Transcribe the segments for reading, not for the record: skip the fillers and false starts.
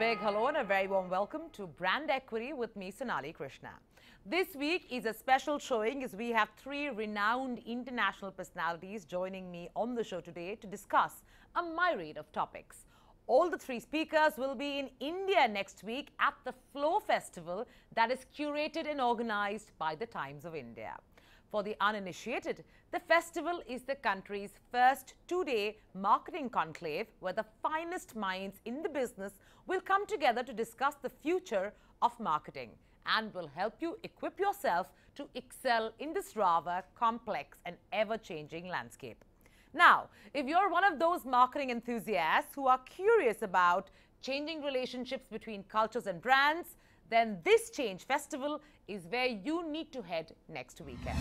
big hello and a very warm welcome to Brand Equity with me, Sonali Krishna. This week is a special showing as we have three renowned international personalities joining me on the show today to discuss a myriad of topics. All the three speakers will be in India next week at the Flow Festival that is curated and organized by the Times of India. For the uninitiated, the festival is the country's first two-day marketing conclave where the finest minds in the business will come together to discuss the future of marketing and will help you equip yourself to excel in this rather complex and ever-changing landscape. Now, if you're one of those marketing enthusiasts who are curious about changing relationships between cultures and brands, then this Change Festival is where you need to head next weekend.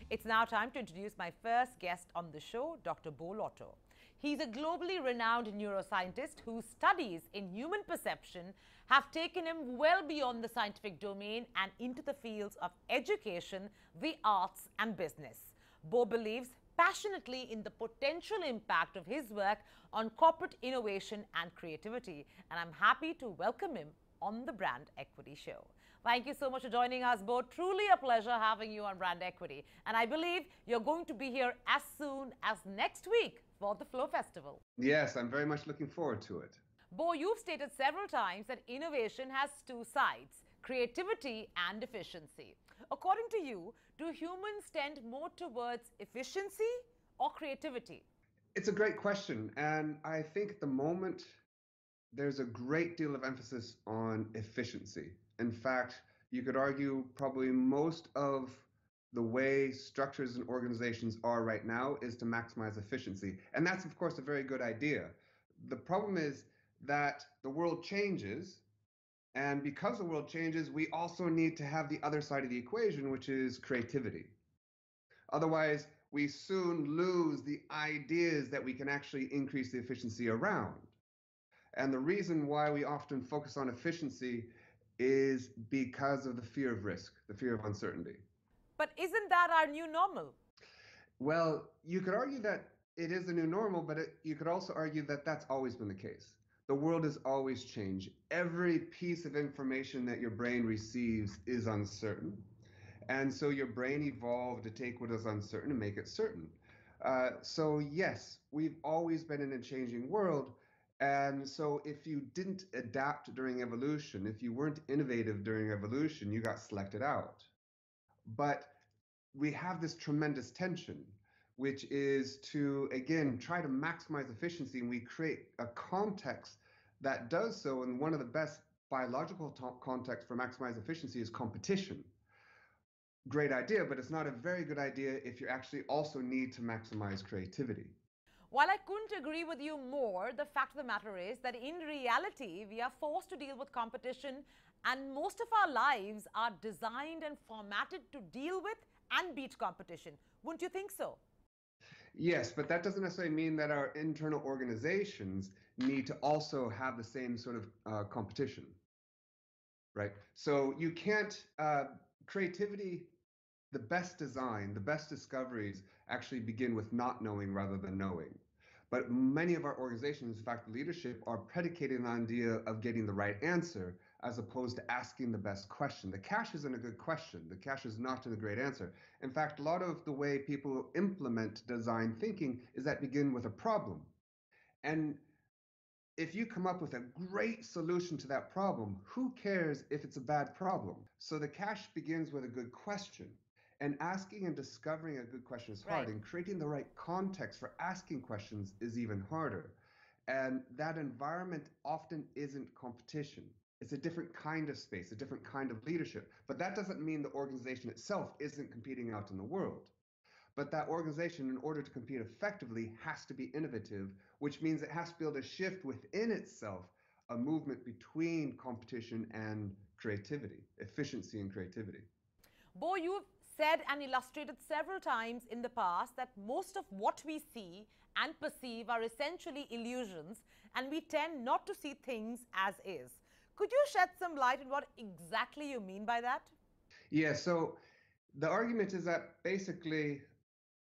It's now time to introduce my first guest on the show, Dr. Beau Lotto. He's a globally renowned neuroscientist whose studies in human perception have taken him well beyond the scientific domain and into the fields of education, the arts, and business. Beau believes passionately in the potential impact of his work on corporate innovation and creativity, and I'm happy to welcome him on the Brand Equity Show. Thank you so much for joining us, Beau. Truly a pleasure having you on Brand Equity. And I believe you're going to be here as soon as next week for the Flow Festival. Yes, I'm very much looking forward to it. Beau, you've stated several times that innovation has two sides, creativity and efficiency. According to you, do humans tend more towards efficiency or creativity? It's a great question. And I think at the moment, there's a great deal of emphasis on efficiency. In fact, you could argue probably most of the way structures and organizations are right now is to maximize efficiency. And that's, of course, a very good idea. The problem is that the world changes. And because the world changes, we also need to have the other side of the equation, which is creativity. Otherwise, we soon lose the ideas that we can actually increase the efficiency around. And the reason why we often focus on efficiency is because of the fear of risk, the fear of uncertainty. But isn't that our new normal? Well, you could argue that it is the new normal, but you could also argue that that's always been the case. The world has always changed. Every piece of information that your brain receives is uncertain. And so your brain evolved to take what is uncertain and make it certain. So yes, we've always been in a changing world. And so if you didn't adapt during evolution, if you weren't innovative during evolution, you got selected out. But we have this tremendous tension, which is to, again, try to maximize efficiency, and we create a context that does so. And one of the best biological contexts for maximize efficiency is competition. Great idea, but it's not a very good idea if you actually also need to maximize creativity. While I couldn't agree with you more, the fact of the matter is that in reality, we are forced to deal with competition, and most of our lives are designed and formatted to deal with and beat competition. Wouldn't you think so? Yes, but that doesn't necessarily mean that our internal organizations need to also have the same sort of competition, right? So you can't, creativity, the best design, the best discoveries actually begin with not knowing rather than knowing. But many of our organizations, in fact, leadership, are predicated on the idea of getting the right answer as opposed to asking the best question. The cache isn't a good question. The cache is not a great answer. In fact, a lot of the way people implement design thinking is that begin with a problem. And if you come up with a great solution to that problem, who cares if it's a bad problem? So the cache begins with a good question. And asking and discovering a good question is hard, Right. and creating the right context for asking questions is even harder. And that environment often isn't competition. It's a different kind of space, a different kind of leadership. But that doesn't mean the organization itself isn't competing out in the world. But that organization, in order to compete effectively, has to be innovative, which means it has to be able to shift within itself a movement between competition and creativity, efficiency and creativity. Beau, you've said and illustrated several times in the past that most of what we see and perceive are essentially illusions, and we tend not to see things as is. Could you shed some light on what exactly you mean by that? Yeah, so the argument is that basically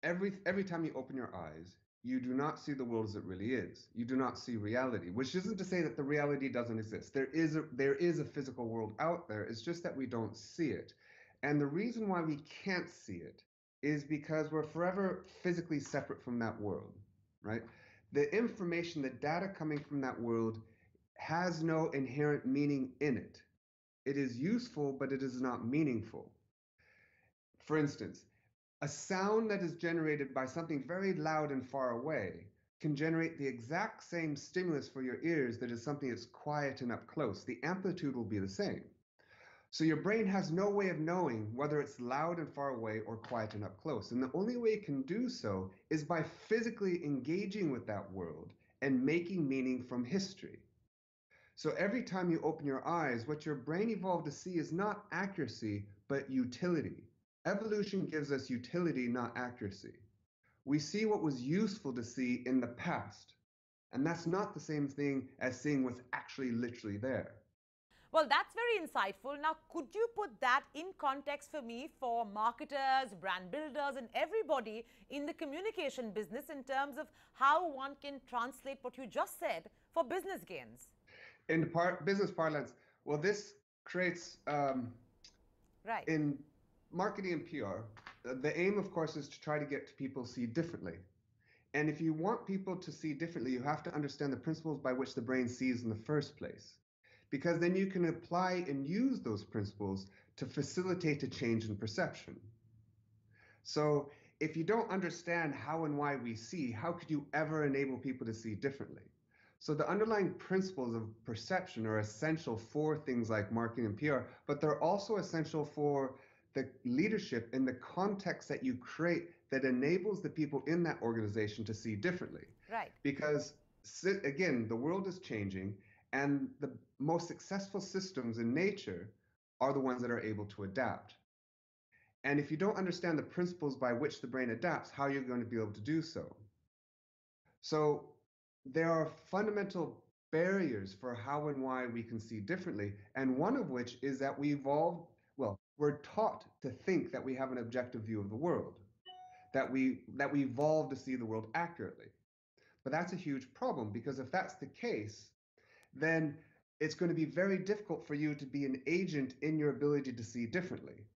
every time you open your eyes, you do not see the world as it really is. You do not see reality, which isn't to say that the reality doesn't exist. There is a physical world out there. It's just that we don't see it. And the reason why we can't see it is because we're forever physically separate from that world, right? The information, the data coming from that world has no inherent meaning in it. It is useful, but it is not meaningful. For instance, a sound that is generated by something very loud and far away can generate the exact same stimulus for your ears that is something that's quiet and up close. The amplitude will be the same. So your brain has no way of knowing whether it's loud and far away or quiet and up close. And the only way it can do so is by physically engaging with that world and making meaning from history. So every time you open your eyes, what your brain evolved to see is not accuracy, but utility. Evolution gives us utility, not accuracy. We see what was useful to see in the past. And that's not the same thing as seeing what's actually literally there. Well, that's very insightful. Now, could you put that in context for me for marketers, brand builders, and everybody in the communication business in terms of how one can translate what you just said for business gains? In business parlance, well, this creates, Right. in marketing and PR, the aim, of course, is to try to get people see differently. And if you want people to see differently, you have to understand the principles by which the brain sees in the first place. Because then you can apply and use those principles to facilitate a change in perception. So if you don't understand how and why we see, how could you ever enable people to see differently? So the underlying principles of perception are essential for things like marketing and PR, but they're also essential for the leadership in the context that you create that enables the people in that organization to see differently. Right. Because again, the world is changing, and the most successful systems in nature are the ones that are able to adapt. And if you don't understand the principles by which the brain adapts, how are you going to be able to do so? So there are fundamental barriers for how and why we can see differently, and one of which is that we're taught to think that we have an objective view of the world, that we evolved to see the world accurately. But that's a huge problem, because if that's the case, then it's going to be very difficult for you to be an agent in your ability to see differently.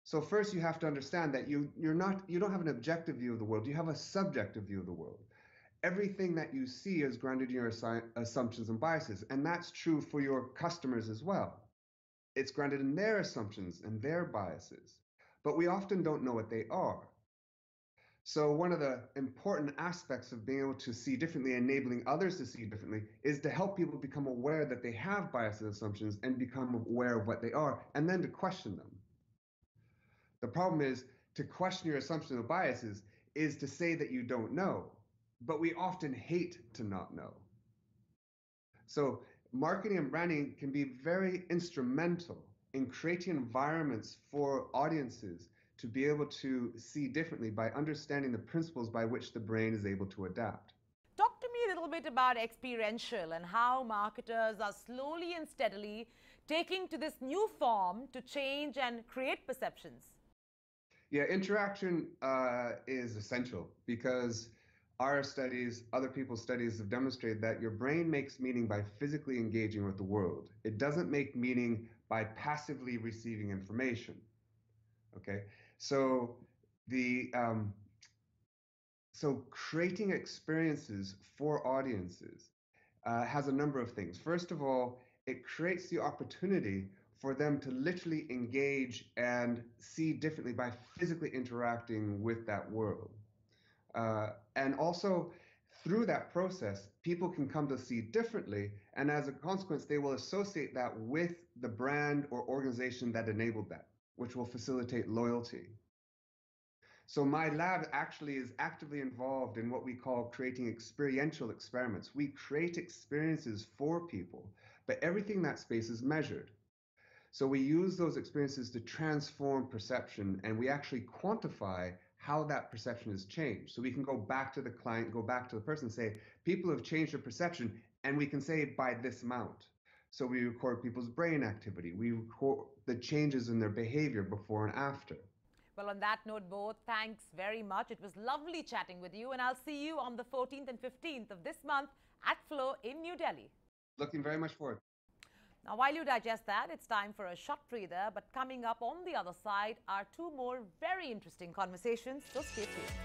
So first you have to understand that you don't have an objective view of the world, you have a subjective view of the world. Everything that you see is grounded in your assumptions and biases, and that's true for your customers as well. It's grounded in their assumptions and their biases, but we often don't know what they are. So one of the important aspects of being able to see differently, enabling others to see differently, is to help people become aware that they have biases and assumptions and become aware of what they are, and then to question them. The problem is, to question your assumptions and biases is to say that you don't know, but we often hate to not know. So marketing and branding can be very instrumental in creating environments for audiences to be able to see differently by understanding the principles by which the brain is able to adapt. Talk to me a little bit about experiential and how marketers are slowly and steadily taking to this new form to change and create perceptions. Yeah, interaction is essential, because our studies, other people's studies have demonstrated that your brain makes meaning by physically engaging with the world. It doesn't make meaning by passively receiving information. Okay, so the so creating experiences for audiences has a number of things. First of all, it creates the opportunity for them to literally engage and see differently by physically interacting with that world. And also, through that process, people can come to see differently, and as a consequence, they will associate that with the brand or organization that enabled that, which will facilitate loyalty. So my lab actually is actively involved in what we call creating experiential experiments. We create experiences for people, but everything in that space is measured. So we use those experiences to transform perception, and we actually quantify how that perception has changed. So we can go back to the client, go back to the person, and say, people have changed their perception, and we can say by this amount. So we record people's brain activity. We record the changes in their behavior before and after. Well, on that note, Beau, thanks very much. It was lovely chatting with you, and I'll see you on the 14th and 15th of this month at Flow in New Delhi. Looking very much forward. Now, while you digest that, it's time for a short breather. But coming up on the other side are two more very interesting conversations, so stay tuned.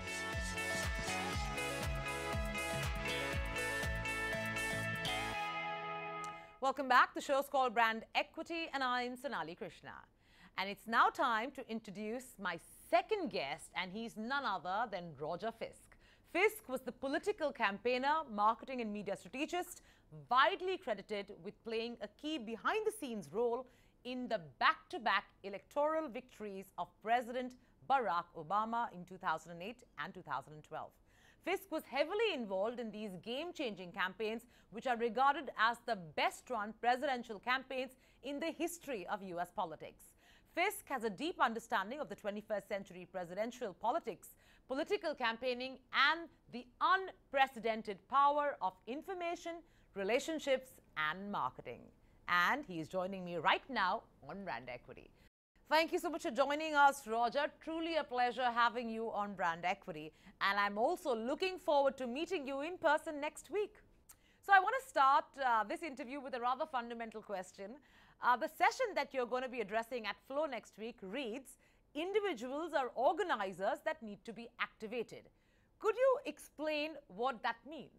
Welcome back. The show's called Brand Equity, and I'm Sonali Krishna. And it's now time to introduce my second guest, and he's none other than Roger Fisk. Fisk was the political campaigner, marketing and media strategist, widely credited with playing a key behind-the-scenes role in the back-to-back electoral victories of President Barack Obama in 2008 and 2012. Fisk was heavily involved in these game-changing campaigns, which are regarded as the best-run presidential campaigns in the history of US politics. Fisk has a deep understanding of the 21st century presidential politics, political campaigning, and the unprecedented power of information, relationships, and marketing. And he is joining me right now on Brand Equity. Thank you so much for joining us, Roger. Truly a pleasure having you on Brand Equity. And I'm also looking forward to meeting you in person next week. So I want to start this interview with a rather fundamental question. The session that you're going to be addressing at Flow next week reads, individuals are organizers that need to be activated. Could you explain what that means?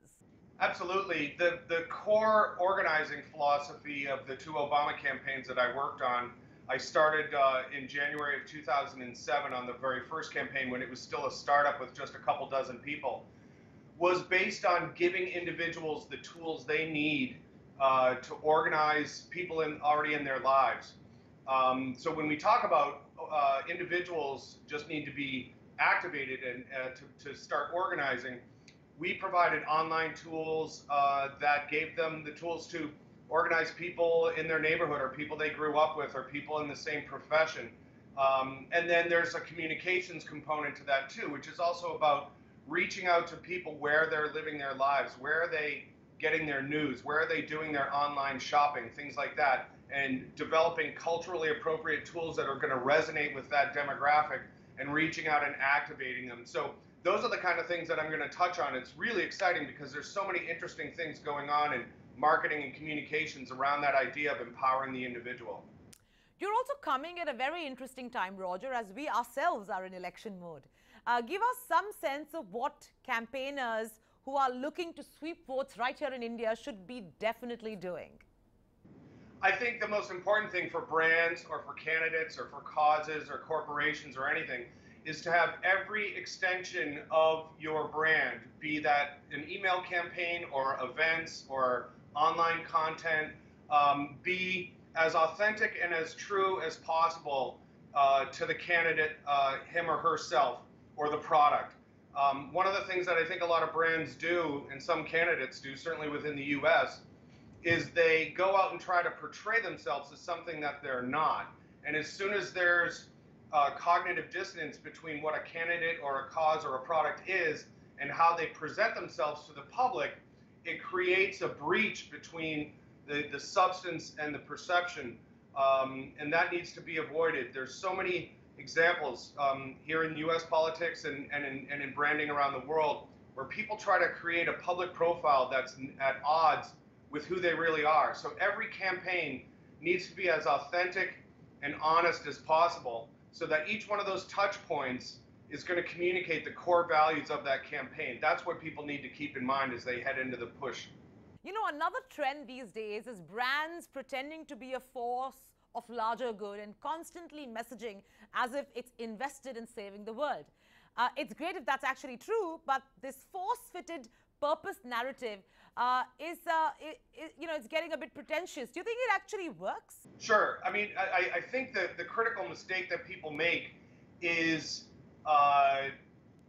Absolutely. The core organizing philosophy of the two Obama campaigns that I worked on, I started in January of 2007 on the very first campaign when it was still a startup with just a couple dozen people, was based on giving individuals the tools they need to organize people already in their lives. So when we talk about individuals just need to be activated and to start organizing, we provided online tools that gave them the tools to organize people in their neighborhood or people they grew up with or people in the same profession. And then there's a communications component to that too, which is also about reaching out to people where they're living their lives, where are they getting their news, where are they doing their online shopping, things like that, and developing culturally appropriate tools that are going to resonate with that demographic and reaching out and activating them. So those are the kind of things that I'm going to touch on. It's really exciting because there's so many interesting things going on in marketing and communications around that idea of empowering the individual. You're also coming at a very interesting time, Roger, as we ourselves are in election mode. Give us some sense of what campaigners who are looking to sweep votes right here in India should be definitely doing. I think the most important thing for brands or for candidates or for causes or corporations or anything is to have every extension of your brand, be that an email campaign or events or online content, be as authentic and as true as possible to the candidate, him or herself, or the product. One of the things that I think a lot of brands do, and some candidates do, certainly within the US, is they go out and try to portray themselves as something that they're not. And as soon as there's cognitive dissonance between what a candidate or a cause or a product is and how they present themselves to the public, it creates a breach between the substance and the perception, and that needs to be avoided. There's so many examples here in US politics and in branding around the world where people try to create a public profile that's at odds with who they really are. So every campaign needs to be as authentic and honest as possible so that each one of those touch points is going to communicate the core values of that campaign. That's what people need to keep in mind as they head into the push. You know, another trend these days is brands pretending to be a force of larger good and constantly messaging as if it's invested in saving the world. It's great if that's actually true, but this force-fitted purpose narrative it's getting a bit pretentious. Do you think it actually works? Sure. I mean, I think that the critical mistake that people make is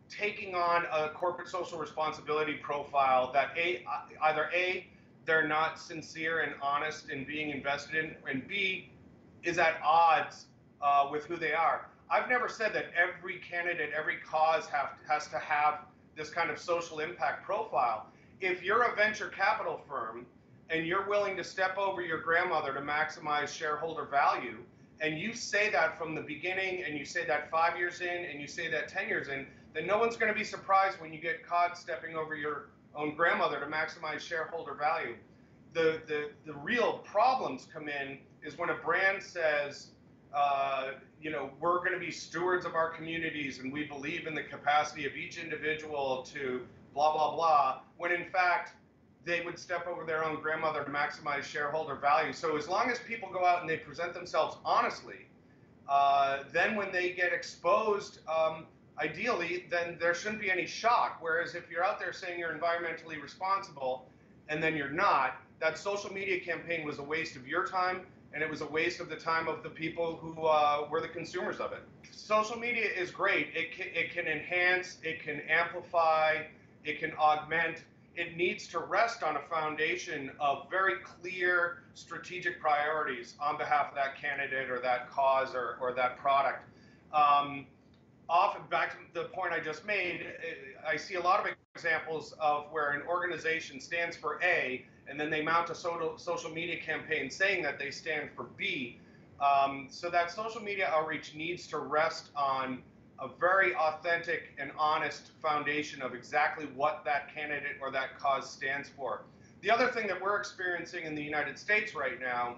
taking on a corporate social responsibility profile that either A, they're not sincere and honest in being invested in, and B, is at odds with who they are. I've never said that every candidate, every cause has to have this kind of social impact profile. If you're a venture capital firm and you're willing to step over your grandmother to maximize shareholder value, and you say that from the beginning, and you say that 5 years in, and you say that 10 years in, then no one's going to be surprised when you get caught stepping over your own grandmother to maximize shareholder value. The real problems come in is when a brand says, we're going to be stewards of our communities and we believe in the capacity of each individual to blah, blah, blah, when in fact they would step over their own grandmother to maximize shareholder value. So as long as people go out and they present themselves honestly, then when they get exposed, ideally, then there shouldn't be any shock. Whereas if you're out there saying you're environmentally responsible and then you're not, that social media campaign was a waste of your time, and it was a waste of the time of the people who were the consumers of it. Social media is great. It can enhance, it can amplify, it can augment. It needs to rest on a foundation of very clear strategic priorities on behalf of that candidate or that cause or that product. Often, back to the point I just made, I see a lot of examples of where an organization stands for A, and then they mount a social media campaign saying that they stand for B. So that social media outreach needs to rest on a very authentic and honest foundation of exactly what that candidate or that cause stands for. The other thing that we're experiencing in the United States right now,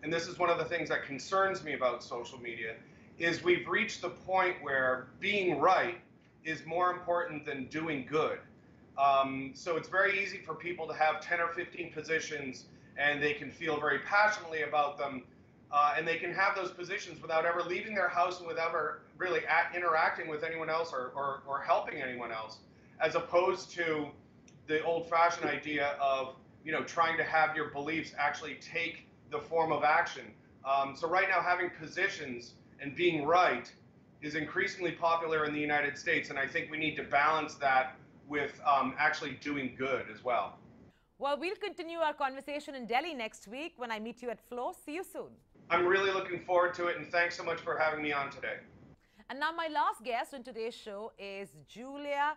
and this is one of the things that concerns me about social media, is we've reached the point where being right is more important than doing good. So it's very easy for people to have 10 or 15 positions, and they can feel very passionately about them, and they can have those positions without ever leaving their house and without ever really interacting with anyone else or helping anyone else, as opposed to the old-fashioned idea of trying to have your beliefs actually take the form of action. So right now, having positions and being right is increasingly popular in the United States, and I think we need to balance that with actually doing good as well. Well, we'll continue our conversation in Delhi next week when I meet you at Flow. See you soon. I'm really looking forward to it, and thanks so much for having me on today. And now my last guest on today's show is Julia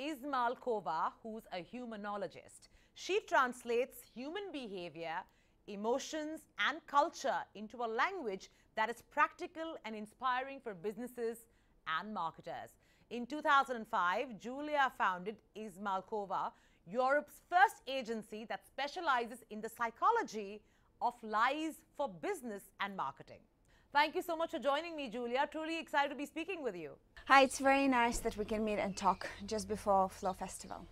Ismalkova, who's a humanologist. She translates human behavior, emotions, and culture into a language that is practical and inspiring for businesses and marketers. In 2005, Julia founded Ismalkova, Europe's first agency that specializes in the psychology of lies for business and marketing. Thank you so much for joining me, Julia. Truly excited to be speaking with you. Hi, it's very nice that we can meet and talk just before Flow Festival.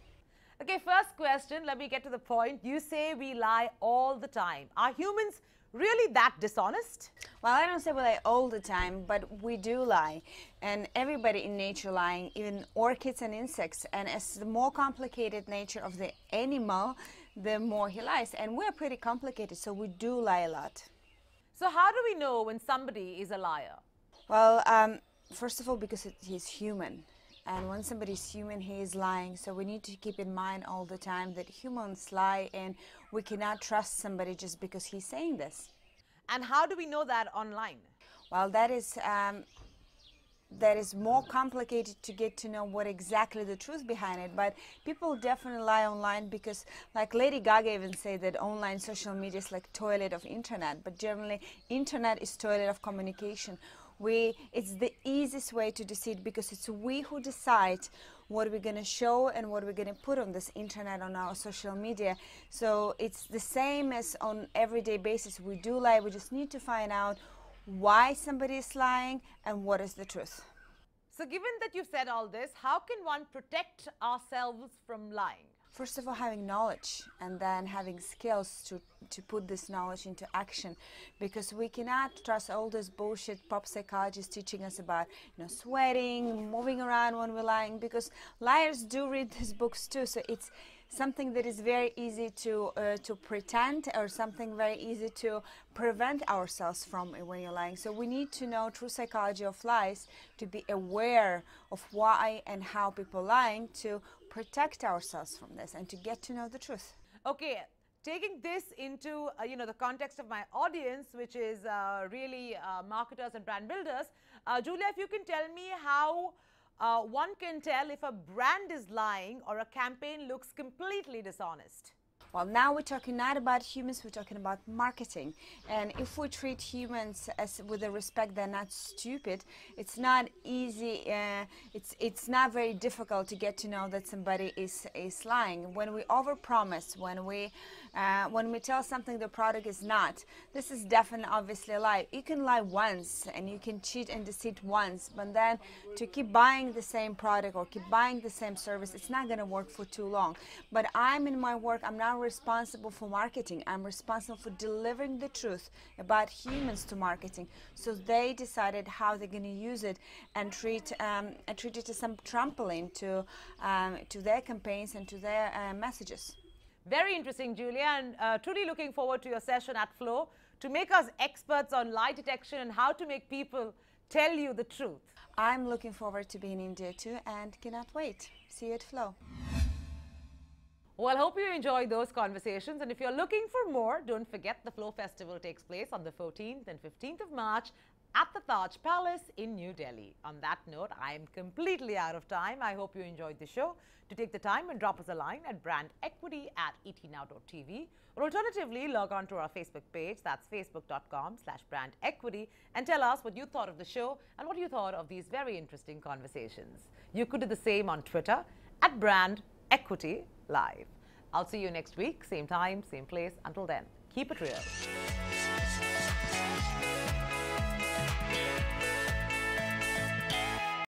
Okay, first question, let me get to the point. You say we lie all the time. Are humans really that dishonest? Well, I don't say we lie all the time, but we do lie. And everybody in nature lying, even orchids and insects. And as the more complicated nature of the animal, the more he lies. And we're pretty complicated, so we do lie a lot. So how do we know when somebody is a liar? Well, first of all, because he's human. And when somebody's human, he is lying. So we need to keep in mind all the time that humans lie, and we cannot trust somebody just because he's saying this. And how do we know that online? Well, that is more complicated to get to know what exactly the truth behind it. But people definitely lie online because, like Lady Gaga even said that online social media is like toilet of internet. But generally, internet is toilet of communication. It's the easiest way to deceive because it's we who decide what we're going to show and what we're going to put on this internet, on our social media. So it's the same as on everyday basis. We do lie. We just need to find out why somebody is lying and what is the truth. So given that you've said all this, how can one protect ourselves from lying? First of all, having knowledge, and then having skills to put this knowledge into action, because we cannot trust all this bullshit pop psychologists teaching us about sweating, moving around when we're lying, because liars do read these books too. So it's something that is very easy to pretend, or something very easy to prevent ourselves from when you're lying. So we need to know true psychology of lies to be aware of why and how people are lying, to protect ourselves from this and to get to know the truth. Okay, taking this into the context of my audience, which is really marketers and brand builders, Julia, if you can tell me how one can tell if a brand is lying or a campaign looks completely dishonest. Well, now we're talking not about humans, we're talking about marketing. And if we treat humans as with the respect, they're not stupid, it's not easy, it's not very difficult to get to know that somebody is lying. When we overpromise, when we tell something the product is not, this is definitely obviously a lie. You can lie once and you can cheat and deceive once, but then to keep buying the same product or keep buying the same service, it's not going to work for too long. But I'm in my work, I'm not responsible for marketing. I'm responsible for delivering the truth about humans to marketing. So they decided how they're going to use it and treat it as some trampoline to their campaigns and to their messages. Very interesting, Julia, and truly looking forward to your session at Flow to make us experts on lie detection and how to make people tell you the truth. I'm looking forward to being in India too and cannot wait. See you at Flow. Well, hope you enjoyed those conversations, and if you're looking for more, don't forget the Flow Festival takes place on the 14th and 15th of March at the Taj Palace in New Delhi. On that note, I am completely out of time. I hope you enjoyed the show. To take the time and drop us a line at brandequity@etnow.tv, or alternatively log on to our Facebook page, that's facebook.com/brandequity, and tell us what you thought of the show and what you thought of these very interesting conversations. You could do the same on Twitter at brandequity live. I'll see you next week, same time, same place. Until then, keep it real.